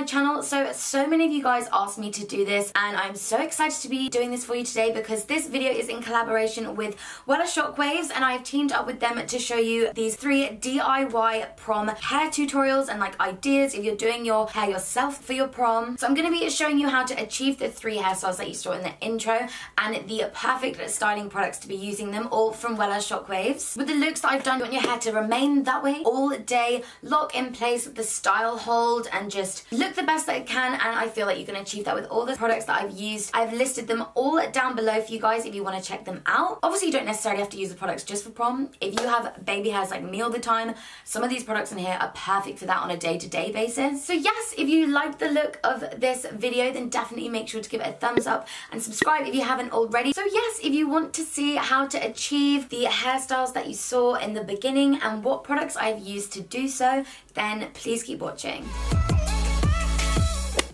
channel. So many of you guys asked me to do this, and I'm so excited to be doing this for you today because this video is in collaboration with Wella Shockwaves, and I've teamed up with them to show you these 3 DIY prom hair tutorials and like ideas if you're doing your hair yourself for your prom. So I'm going to be showing you how to achieve the 3 hairstyles that you saw in the intro and the perfect styling products to be using them, all from Wella Shockwaves. With the looks that I've done, you want your hair to remain that way all day, lock in place with the style hold, and just look the best that it can, and I feel like you can achieve that with all the products that I've used. I've listed them all down below for you guys if you want to check them out. Obviously, you don't necessarily have to use the products just for prom. If you have baby hairs like me all the time, some of these products in here are perfect for that on a day-to-day basis. So yes, if you like the look of this video, then definitely make sure to give it a thumbs up and subscribe if you haven't already. So yes, if you want to see how to achieve the hairstyles that you saw in the beginning and what products I've used to do so, then please keep watching.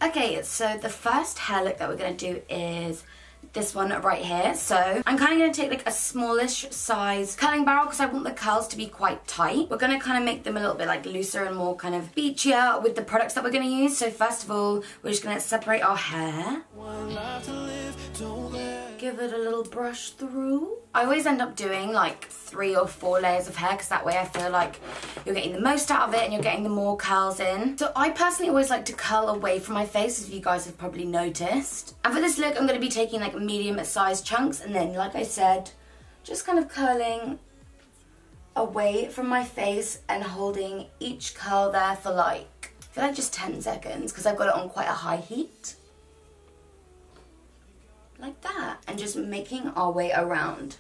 Okay, so the first hair look that we're going to do is this one right here. So I'm kind of going to take like a smallish size curling barrel because I want the curls to be quite tight. We're going to kind of make them a little bit like looser and more kind of beachier with the products that we're going to use. So first of all, we're just going to separate our hair. Give it a little brush through. I always end up doing like 3 or 4 layers of hair because that way I feel like you're getting the most out of it and you're getting the more curls in. So I personally always like to curl away from my face, as you guys have probably noticed. And for this look, I'm going to be taking like medium sized chunks and then, like I said, just kind of curling away from my face and holding each curl there for like, I feel like just 10 seconds because I've got it on quite a high heat. Like that, and just making our way around.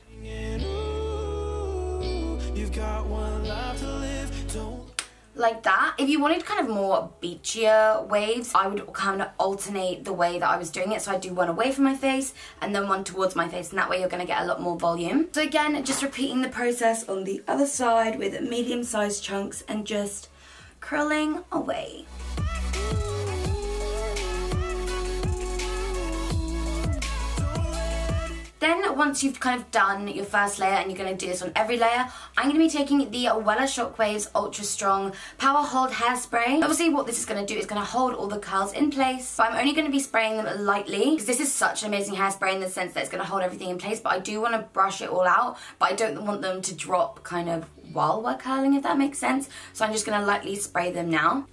Like that. If you wanted kind of more beachier waves, I would kind of alternate the way that I was doing it. So I do one away from my face and then one towards my face, and that way you're going to get a lot more volume. So again, just repeating the process on the other side with medium-sized chunks and just curling away. Then once you've kind of done your first layer, and you're going to do this on every layer, I'm going to be taking the Wella Shockwaves Ultra Strong Power Hold Hairspray. Obviously what this is going to do is going to hold all the curls in place, but I'm only going to be spraying them lightly because this is such an amazing hairspray in the sense that it's going to hold everything in place, but I do want to brush it all out, but I don't want them to drop kind of while we're curling, if that makes sense. So I'm just going to lightly spray them now.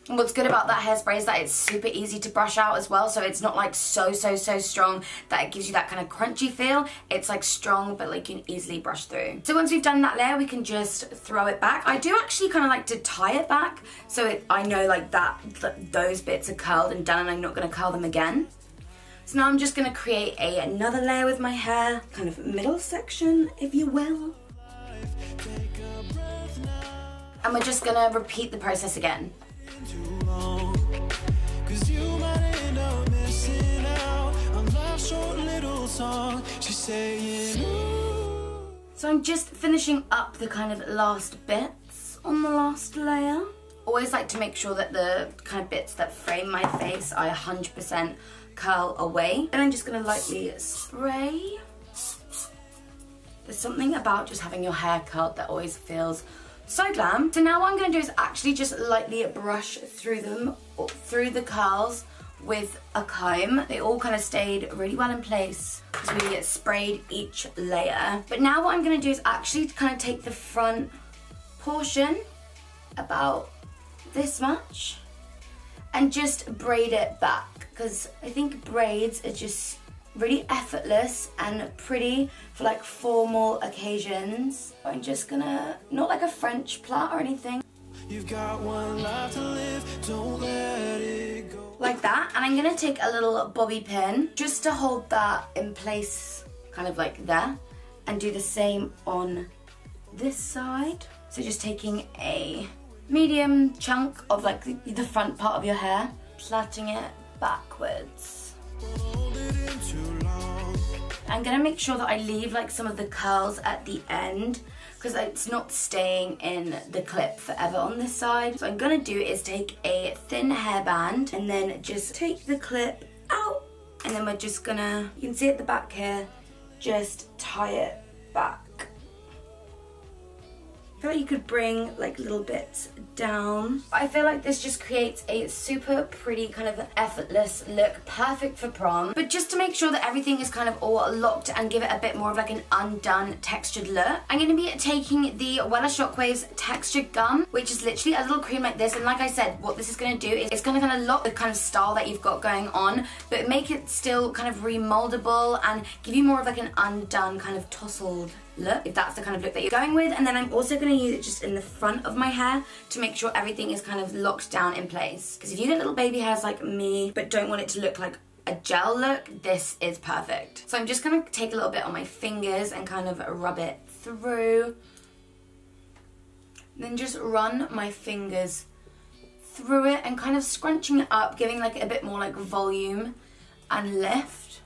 And what's good about that hairspray is that it's super easy to brush out as well, so it's not like so strong that it gives you that kind of crunchy feel. It's like strong, but like you can easily brush through. So once we've done that layer, we can just throw it back. I do actually kind of like to tie it back, so I know like that those bits are curled and done, and I'm not going to curl them again. So now I'm just going to create another layer with my hair, kind of middle section, if you will. And we're just going to repeat the process again. So I'm just finishing up the kind of last bits on the last layer. Always like to make sure that the kind of bits that frame my face I 100% curl away. And I'm just going to lightly spray. There's something about just having your hair curled that always feels so glam. So now what I'm going to do is actually just lightly brush through them, or through the curls with a comb. They all kind of stayed really well in place because we sprayed each layer. But now what I'm going to do is actually kind of take the front portion, about this much, and just braid it back, because I think braids are just really effortless and pretty for like formal occasions. I'm just gonna, not like a French plait or anything. You've got one life to live, don't let it go. Like that, and I'm gonna take a little bobby pin just to hold that in place, kind of like there, and do the same on this side. So just taking a medium chunk of like the front part of your hair, plaiting it backwards. I'm gonna make sure that I leave like some of the curls at the end because it's not staying in the clip forever on this side. So what I'm gonna do is take a thin hairband and then just take the clip out, and then we're just gonna, you can see at the back here, just tie it back. I feel like you could bring like little bits down. I feel like this just creates a super pretty kind of effortless look, perfect for prom. But just to make sure that everything is kind of all locked and give it a bit more of like an undone textured look, I'm going to be taking the Wella Shockwaves textured gum, which is literally a little cream like this. And like I said, what this is going to do is it's going to kind of lock the kind of style that you've got going on, but make it still kind of remoldable and give you more of like an undone kind of tousled look, if that's the kind of look that you're going with. And then I'm also going to use it just in the front of my hair to make sure everything is kind of locked down in place. Because if you get little baby hairs like me but don't want it to look like a gel look, this is perfect. So I'm just going to take a little bit on my fingers and kind of rub it through. And then just run my fingers through it and kind of scrunching it up, giving like a bit more like volume and lift.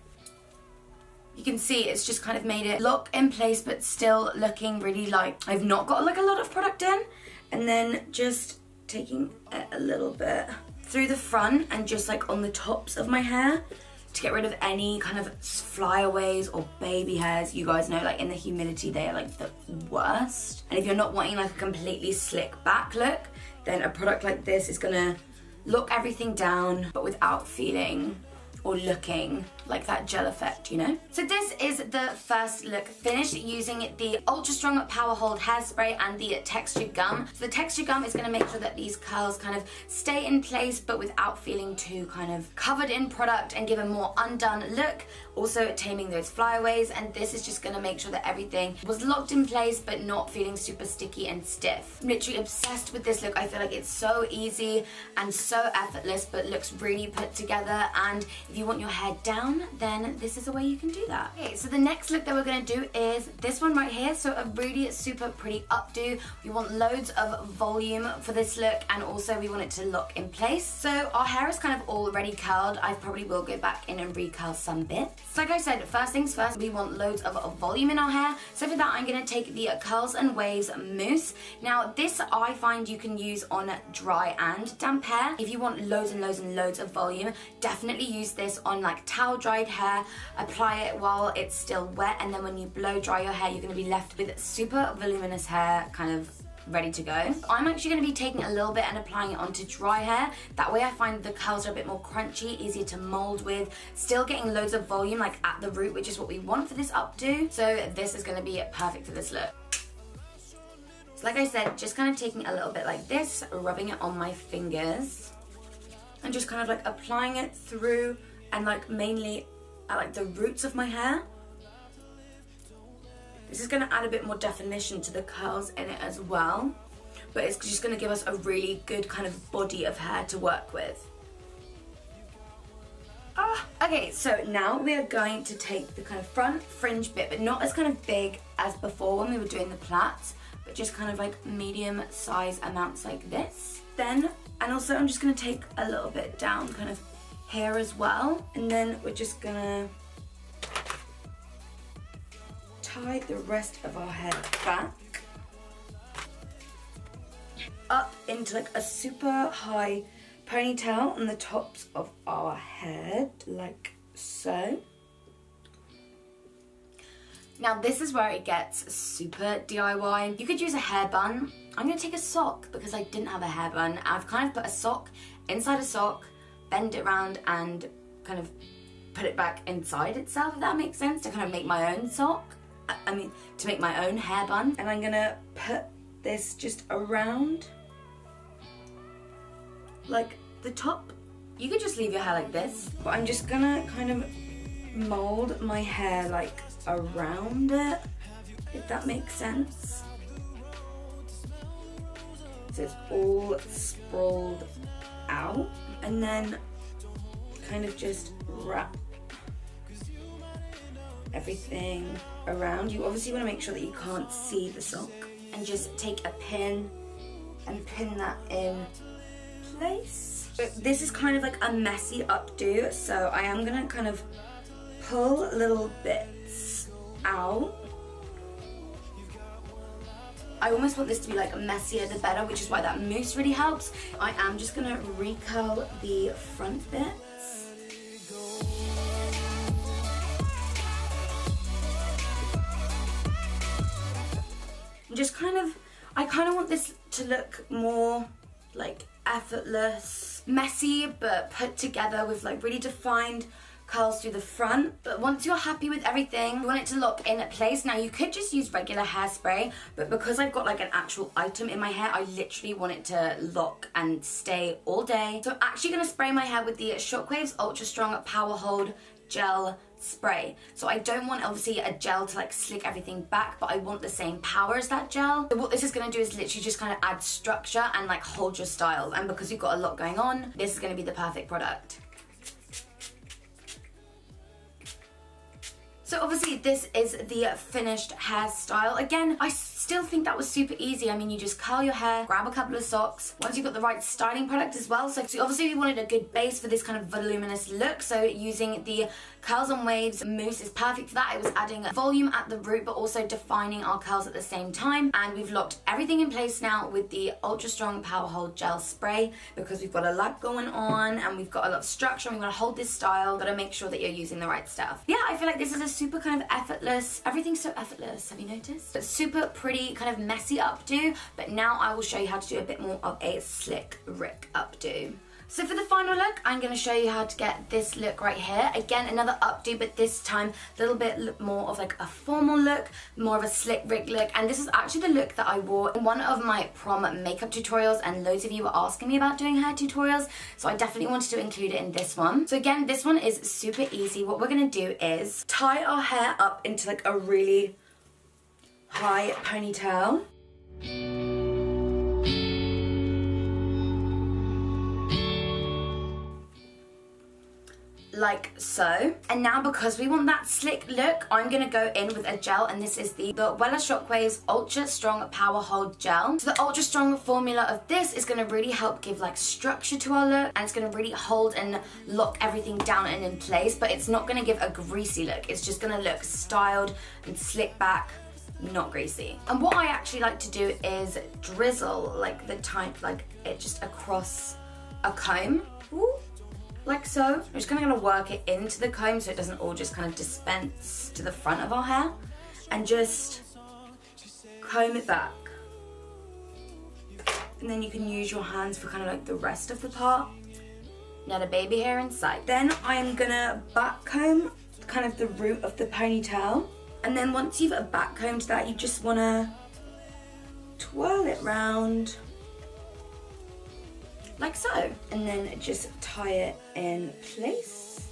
You can see it's just kind of made it lock in place but still looking really like I've not got like a lot of product in. And then just taking it a little bit through the front and just like on the tops of my hair to get rid of any kind of flyaways or baby hairs. You guys know, like in the humidity they are like the worst. And if you're not wanting like a completely slick back look, then a product like this is gonna lock everything down but without feeling or looking like that gel effect, you know? So this is the first look finished using the Ultra Strong Power Hold Hairspray and the textured gum. So the textured gum is gonna make sure that these curls kind of stay in place but without feeling too kind of covered in product and give a more undone look, also taming those flyaways. And this is just gonna make sure that everything was locked in place but not feeling super sticky and stiff. I'm literally obsessed with this look. I feel like it's so easy and so effortless but looks really put together. And if you want your hair down, then this is a way you can do that. Okay, so the next look that we're going to do is this one right here. So a really super pretty updo. We want loads of volume for this look and also we want it to lock in place. So our hair is kind of already curled. I probably will go back in and recurl some bits. So like I said, first things first, we want loads of volume in our hair. So for that I'm going to take the Curls and Waves mousse. Now this I find you can use on dry and damp hair. If you want loads and loads and loads of volume, definitely use this on like towel dried hair. Apply it while it's still wet, and then when you blow dry your hair you're going to be left with super voluminous hair kind of ready to go. I'm actually going to be taking a little bit and applying it onto dry hair. That way I find the curls are a bit more crunchy, easier to mold with, still getting loads of volume like at the root, which is what we want for this updo. So this is going to be perfect for this look. So like I said, just kind of taking a little bit like this, rubbing it on my fingers and just kind of like applying it through and like mainly at like the roots of my hair. This is going to add a bit more definition to the curls in it as well, but it's just going to give us a really good kind of body of hair to work with. Okay, so now we are going to take the kind of front fringe bit, but not as kind of big as before when we were doing the plaits, but just kind of like medium size amounts like this. Then, and also I'm just going to take a little bit down kind of here as well, and then we're just going to tie the rest of our hair back up into like a super high ponytail on the tops of our head, like so. Now this is where it gets super DIY. You could use a hair bun. I'm going to take a sock because I didn't have a hair bun. I've kind of put a sock inside a sock, bend it around and kind of put it back inside itself, if that makes sense, to kind of make my own sock. I mean, to make my own hair bun. And I'm gonna put this just around like the top. You could just leave your hair like this, but I'm just gonna kind of mold my hair like around it, if that makes sense. So it's all sprawled out, and then kind of just wrap everything around. You obviously want to make sure that you can't see the sock, and just take a pin and pin that in place. But this is kind of like a messy updo, so I am gonna kind of pull little bits out. I almost want this to be like messier the better, which is why that mousse really helps. I am just gonna recurl the front bits. And just kind of, I kind of want this to look more like effortless, messy, but put together with like really defined curls through the front. But once you're happy with everything, you want it to lock in place. Now you could just use regular hairspray, but because I've got like an actual item in my hair, I literally want it to lock and stay all day. So I'm actually going to spray my hair with the Shockwaves Ultra Strong Power Hold Gel Spray. So I don't want obviously a gel to like slick everything back, but I want the same power as that gel. So what this is going to do is literally just kind of add structure and like hold your style. And because you've got a lot going on, this is going to be the perfect product. So obviously this is the finished hairstyle. Again, I still think that was super easy. I mean, you just curl your hair, grab a couple of socks. Once you've got the right styling product as well. So obviously we wanted a good base for this kind of voluminous look. So using the Curls and Waves mousse is perfect for that. It was adding volume at the root, but also defining our curls at the same time. And we've locked everything in place now with the Ultra Strong Power Hold Gel Spray, because we've got a lot going on and we've got a lot of structure and we want to hold this style. Got to make sure that you're using the right stuff. Yeah, I feel like this is a super kind of effortless, everything's so effortless, have you noticed? But super pretty, kind of messy updo, but now I will show you how to do a bit more of a slick Rick updo. So for the final look, I'm going to show you how to get this look right here. Again, another updo, but this time a little bit more of like a formal look, more of a slick Rick look. And this is actually the look that I wore in one of my prom makeup tutorials, and loads of you were asking me about doing hair tutorials, so I definitely wanted to include it in this one. So again, this one is super easy. What we're going to do is tie our hair up into like a really high ponytail. Like so. And now because we want that slick look, I'm going to go in with a gel, and this is the Wella Shockwaves Ultra Strong Power Hold Gel. So the ultra strong formula of this is going to really help give like structure to our look, and it's going to really hold and lock everything down and in place, but it's not going to give a greasy look. It's just going to look styled and slick back, not greasy. And what I actually like to do is drizzle like the type, like it just across a comb. Ooh. Like so. I'm just kind of going to work it into the comb so it doesn't all just kind of dispense to the front of our hair, and just comb it back. And then you can use your hands for kind of like the rest of the part. Not a baby hair in sight. Then I'm going to back comb kind of the root of the ponytail, and then once you've back combed that, you just want to twirl it round like so, and then just tie it in place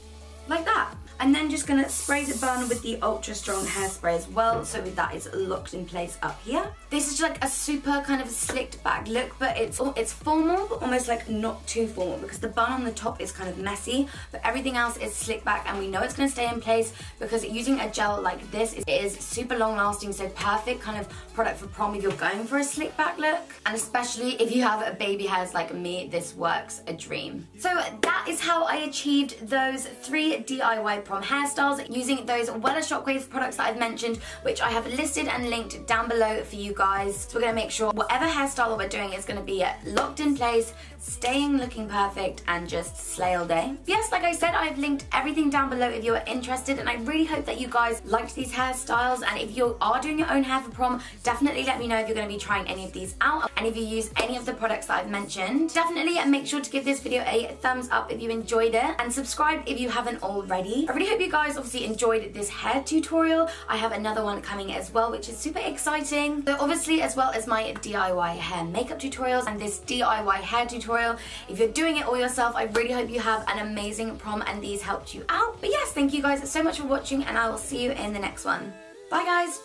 like that. And then just gonna spray the bun with the Ultra Strong hairspray as well, so that is locked in place up here. This is like a super kind of slicked back look, but it's formal, but almost like not too formal, because the bun on the top is kind of messy, but everything else is slicked back, and we know it's gonna stay in place because using a gel like this is super long lasting, so perfect kind of product for prom if you're going for a slick back look, and especially if you have baby hairs like me, this works a dream. So that is how I achieved those 3 DIY prom hairstyles using those Wella Shockwaves products that I've mentioned, which I have listed and linked down below for you guys. So we're going to make sure whatever hairstyle that we're doing is going to be locked in place, staying looking perfect, and just slay all day. Yes, like I said, I've linked everything down below if you're interested, and I really hope that you guys liked these hairstyles. And if you are doing your own hair for prom, definitely let me know if you're going to be trying any of these out, and if you use any of the products that I've mentioned. Definitely make sure to give this video a thumbs up if you enjoyed it, and subscribe if you haven't already. I really hope you guys obviously enjoyed this hair tutorial. I have another one coming as well, which is super exciting. So obviously, as well as my DIY hair makeup tutorials and this DIY hair tutorial, if you're doing it all yourself, I really hope you have an amazing prom and these helped you out. But yes, thank you guys so much for watching, and I will see you in the next one. Bye guys.